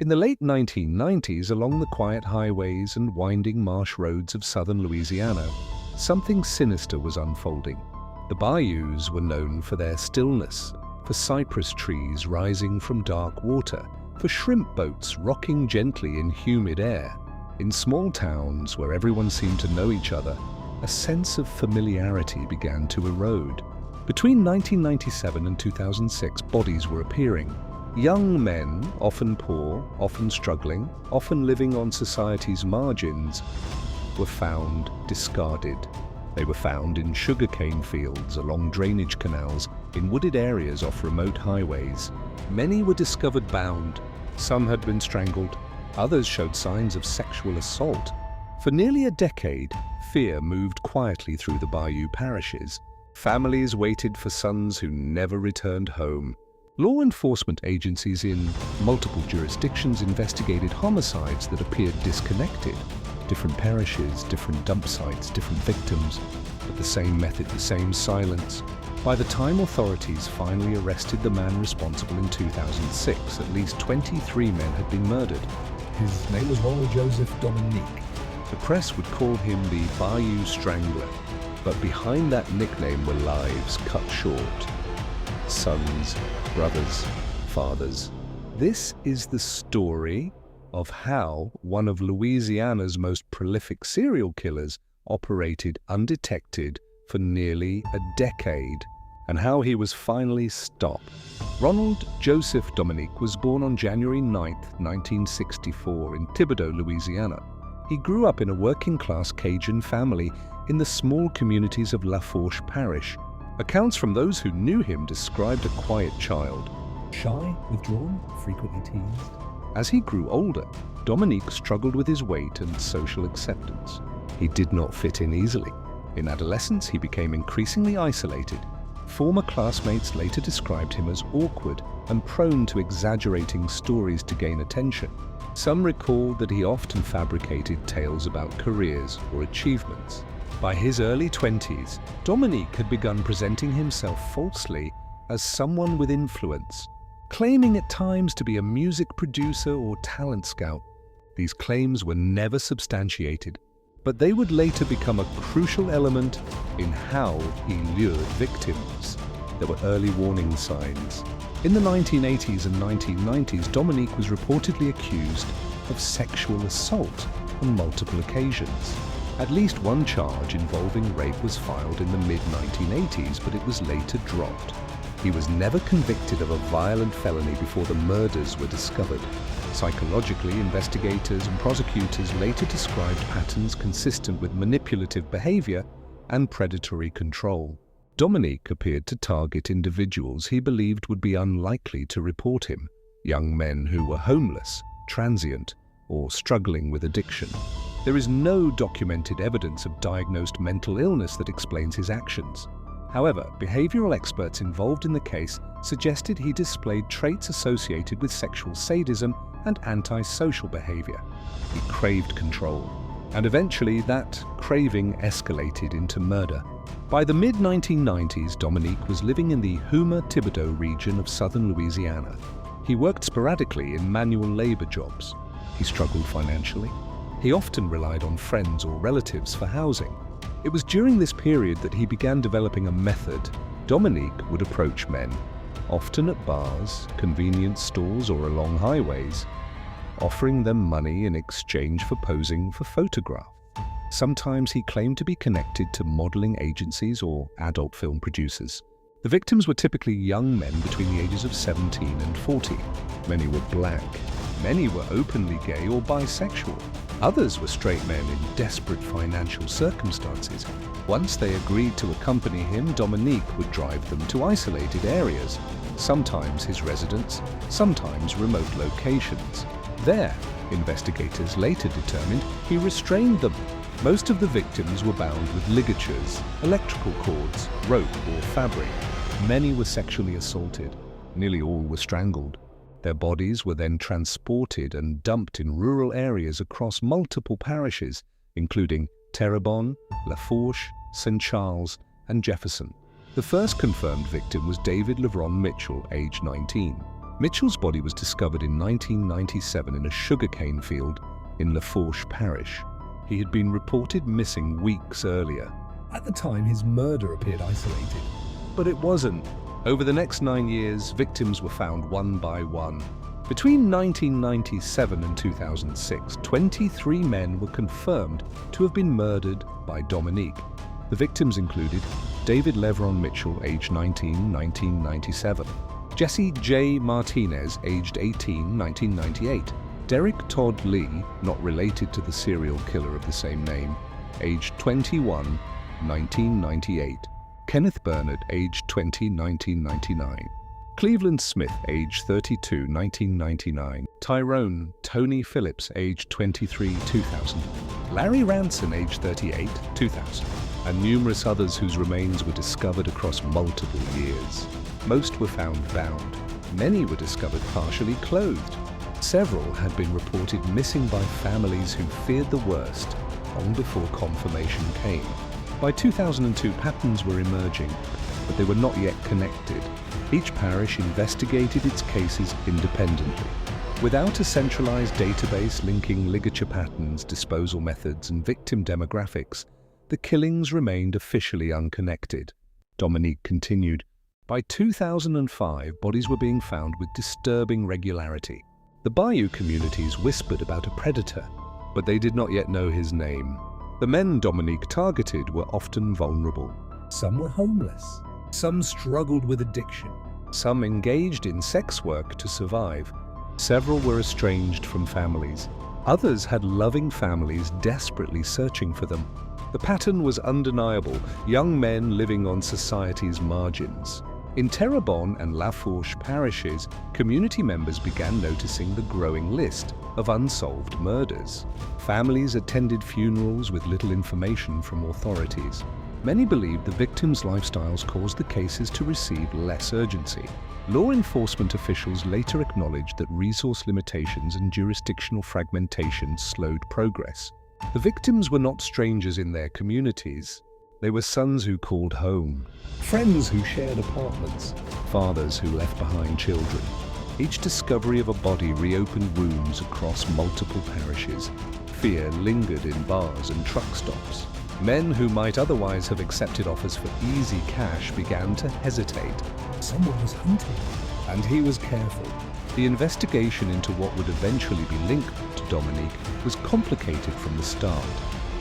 In the late 1990s, along the quiet highways and winding marsh roads of southern Louisiana, something sinister was unfolding. The bayous were known for their stillness, for cypress trees rising from dark water, for shrimp boats rocking gently in humid air. In small towns where everyone seemed to know each other, a sense of familiarity began to erode. Between 1997 and 2006, bodies were appearing. Young men, often poor, often struggling, often living on society's margins, were found discarded. They were found in sugarcane fields, along drainage canals, in wooded areas off remote highways. Many were discovered bound. Some had been strangled. Others showed signs of sexual assault. For nearly a decade, fear moved quietly through the bayou parishes. Families waited for sons who never returned home. Law enforcement agencies in multiple jurisdictions investigated homicides that appeared disconnected. Different parishes, different dump sites, different victims, but the same method, the same silence. By the time authorities finally arrested the man responsible in 2006, at least 23 men had been murdered. His name was Ronald Joseph Dominique. The press would call him the Bayou Strangler, but behind that nickname were lives cut short. Sons, brothers, fathers. This is the story of how one of Louisiana's most prolific serial killers operated undetected for nearly a decade, and how he was finally stopped. Ronald Joseph Dominique was born on January 9, 1964, in Thibodaux, Louisiana. He grew up in a working-class Cajun family in the small communities of Lafourche Parish. Accounts from those who knew him described a quiet child. Shy, withdrawn, frequently teased. As he grew older, Dominique struggled with his weight and social acceptance. He did not fit in easily. In adolescence, he became increasingly isolated. Former classmates later described him as awkward and prone to exaggerating stories to gain attention. Some recalled that he often fabricated tales about careers or achievements. By his early 20s, Dominique had begun presenting himself falsely as someone with influence, claiming at times to be a music producer or talent scout. These claims were never substantiated, but they would later become a crucial element in how he lured victims. There were early warning signs. In the 1980s and 1990s, Dominique was reportedly accused of sexual assault on multiple occasions. At least one charge involving rape was filed in the mid-1980s, but it was later dropped. He was never convicted of a violent felony before the murders were discovered. Psychologically, investigators and prosecutors later described patterns consistent with manipulative behavior and predatory control. Dominique appeared to target individuals he believed would be unlikely to report him, young men who were homeless, transient, or struggling with addiction. There is no documented evidence of diagnosed mental illness that explains his actions. However, behavioral experts involved in the case suggested he displayed traits associated with sexual sadism and antisocial behavior. He craved control, and eventually that craving escalated into murder. By the mid-1990s, Dominique was living in the Houma-Thibodaux region of southern Louisiana. He worked sporadically in manual labor jobs. He struggled financially. He often relied on friends or relatives for housing. It was during this period that he began developing a method. Dominique would approach men, often at bars, convenience stores, or along highways, offering them money in exchange for posing for photographs. Sometimes he claimed to be connected to modeling agencies or adult film producers. The victims were typically young men between the ages of 17 and 40. Many were black. Many were openly gay or bisexual. Others were straight men in desperate financial circumstances. Once they agreed to accompany him, Dominique would drive them to isolated areas, sometimes his residence, sometimes remote locations. There, investigators later determined he restrained them. Most of the victims were bound with ligatures, electrical cords, rope, or fabric. Many were sexually assaulted. Nearly all were strangled. Their bodies were then transported and dumped in rural areas across multiple parishes, including Terrebonne, Lafourche, St. Charles, and Jefferson. The first confirmed victim was David LeVron Mitchell, age 19. Mitchell's body was discovered in 1997 in a sugarcane field in Lafourche Parish. He had been reported missing weeks earlier. At the time, his murder appeared isolated. But it wasn't. Over the next 9 years, victims were found one by one. Between 1997 and 2006, 23 men were confirmed to have been murdered by Dominique. The victims included David Levron Mitchell, aged 19, 1997. Jesse J. Martinez, aged 18, 1998. Derek Todd Lee, not related to the serial killer of the same name, aged 21, 1998. Kenneth Bernard, aged 20, 1999. Cleveland Smith, aged 32, 1999. Tyrone Tony Phillips, aged 23, 2000. Larry Ranson, aged 38, 2000. And numerous others whose remains were discovered across multiple years. Most were found bound. Many were discovered partially clothed. Several had been reported missing by families who feared the worst long before confirmation came. By 2002, patterns were emerging, but they were not yet connected. Each parish investigated its cases independently. Without a centralized database linking ligature patterns, disposal methods, and victim demographics, the killings remained officially unconnected. Dominique continued. By 2005, bodies were being found with disturbing regularity. The Bayou communities whispered about a predator, but they did not yet know his name. The men Dominique targeted were often vulnerable. Some were homeless. Some struggled with addiction. Some engaged in sex work to survive. Several were estranged from families. Others had loving families desperately searching for them. The pattern was undeniable, young men living on society's margins. In Terrebonne and Lafourche parishes, community members began noticing the growing list of unsolved murders. Families attended funerals with little information from authorities. Many believed the victims' lifestyles caused the cases to receive less urgency. Law enforcement officials later acknowledged that resource limitations and jurisdictional fragmentation slowed progress. The victims were not strangers in their communities. They were sons who called home, Friends who shared apartments. fathers who left behind children. Each discovery of a body reopened wounds across multiple parishes. Fear lingered in bars and truck stops. Men who might otherwise have accepted offers for easy cash began to hesitate. Someone was hunting. And he was careful. The investigation into what would eventually be linked to Dominique was complicated from the start.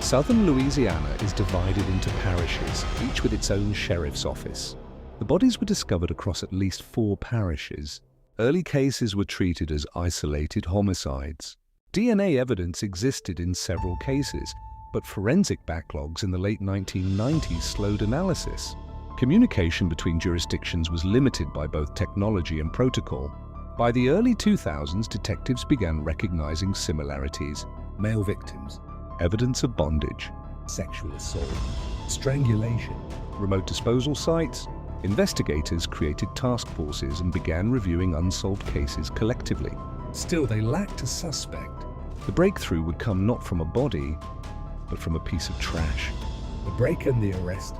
Southern Louisiana is divided into parishes, each with its own sheriff's office. The bodies were discovered across at least 4 parishes. Early cases were treated as isolated homicides. DNA evidence existed in several cases, but forensic backlogs in the late 1990s slowed analysis. Communication between jurisdictions was limited by both technology and protocol. By the early 2000s, detectives began recognizing similarities. Male victims. Evidence of bondage, Sexual assault. Strangulation. remote disposal sites. Investigators created task forces and began reviewing unsolved cases collectively. Still, they lacked a suspect. The breakthrough would come not from a body, but from a piece of trash. The break and the arrest.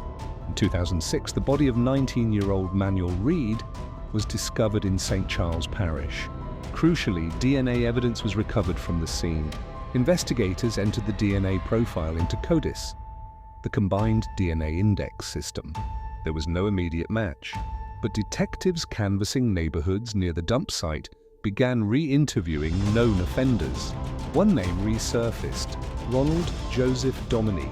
In 2006, the body of 19-year-old Manuel Reed was discovered in St. Charles Parish. Crucially, DNA evidence was recovered from the scene. Investigators entered the DNA profile into CODIS, the Combined DNA Index System. There was no immediate match, but detectives canvassing neighborhoods near the dump site began re-interviewing known offenders. One name resurfaced, Ronald Joseph Dominique.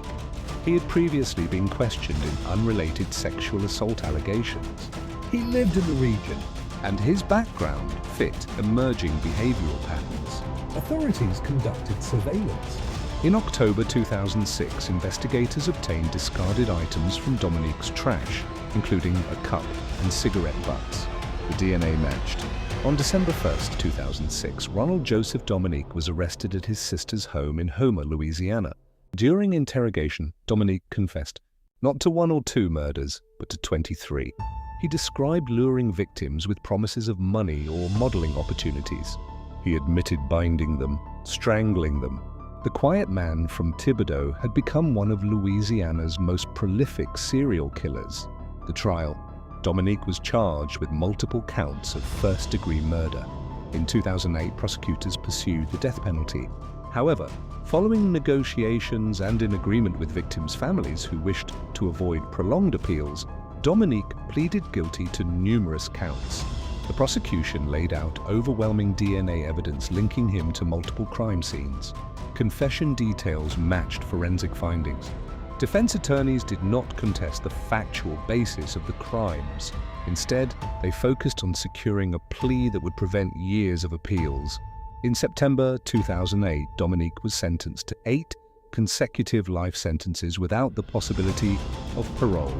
He had previously been questioned in unrelated sexual assault allegations, He lived in the region. and his background fit emerging behavioral patterns. Authorities conducted surveillance. In October 2006, investigators obtained discarded items from Dominique's trash, including a cup and cigarette butts. The DNA matched. On December 1st, 2006, Ronald Joseph Dominique was arrested at his sister's home in Homer, Louisiana. During interrogation, Dominique confessed not to 1 or 2 murders, but to 23. He described luring victims with promises of money or modeling opportunities. He admitted binding them, strangling them. The quiet man from Thibodaux had become one of Louisiana's most prolific serial killers. The trial. Dominique was charged with multiple counts of first-degree murder. In 2008, prosecutors pursued the death penalty. However, following negotiations and in agreement with victims' families who wished to avoid prolonged appeals, Dominique pleaded guilty to numerous counts. The prosecution laid out overwhelming DNA evidence linking him to multiple crime scenes. Confession details matched forensic findings. Defense attorneys did not contest the factual basis of the crimes. Instead, they focused on securing a plea that would prevent years of appeals. In September 2008, Dominique was sentenced to 8 consecutive life sentences without the possibility of parole.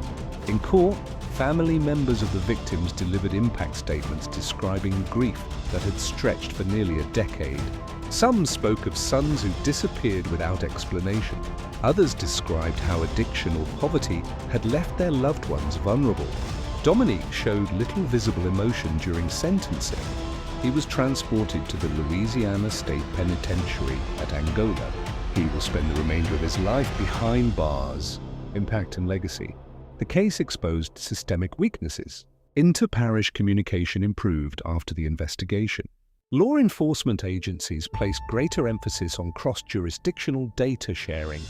In court, family members of the victims delivered impact statements describing grief that had stretched for nearly a decade. Some spoke of sons who disappeared without explanation. Others described how addiction or poverty had left their loved ones vulnerable. Dominique showed little visible emotion during sentencing. He was transported to the Louisiana State Penitentiary at Angola. He will spend the remainder of his life behind bars. Impact and legacy. The case exposed systemic weaknesses. Inter-parish communication improved after the investigation. Law enforcement agencies placed greater emphasis on cross-jurisdictional data sharing.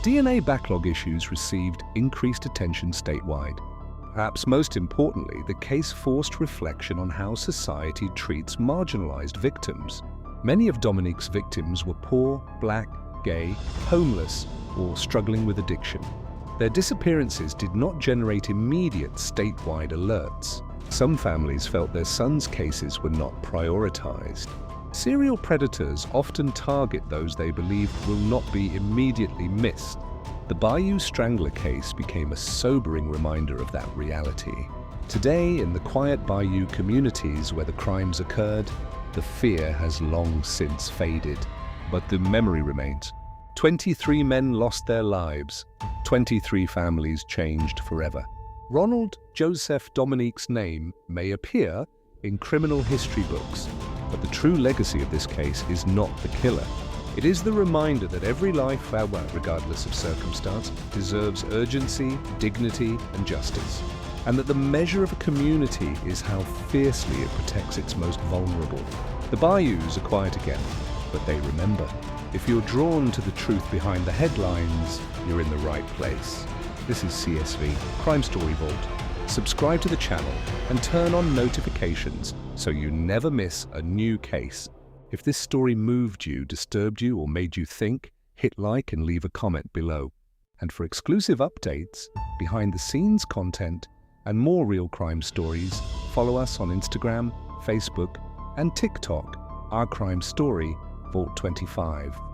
DNA backlog issues received increased attention statewide. Perhaps most importantly, the case forced reflection on how society treats marginalized victims. Many of Dominique's victims were poor, black, gay, homeless, or struggling with addiction. Their disappearances did not generate immediate statewide alerts. Some families felt their sons' cases were not prioritized. Serial predators often target those they believe will not be immediately missed. The Bayou Strangler case became a sobering reminder of that reality. Today, in the quiet Bayou communities where the crimes occurred, the fear has long since faded, but the memory remains. 23 men lost their lives. 23 families changed forever. Ronald Joseph Dominique's name may appear in criminal history books, but the true legacy of this case is not the killer. It is the reminder that every life, regardless of circumstance, deserves urgency, dignity, and justice, and that the measure of a community is how fiercely it protects its most vulnerable. The bayous are quiet again, but they remember. If you're drawn to the truth behind the headlines, you're in the right place. This is CSV, Crime Story Vault. Subscribe to the channel and turn on notifications so you never miss a new case. If this story moved you, disturbed you, or made you think, hit like and leave a comment below. And for exclusive updates, behind-the-scenes content, and more real crime stories, follow us on Instagram, Facebook, and TikTok, Our Crime Story, Vault 25.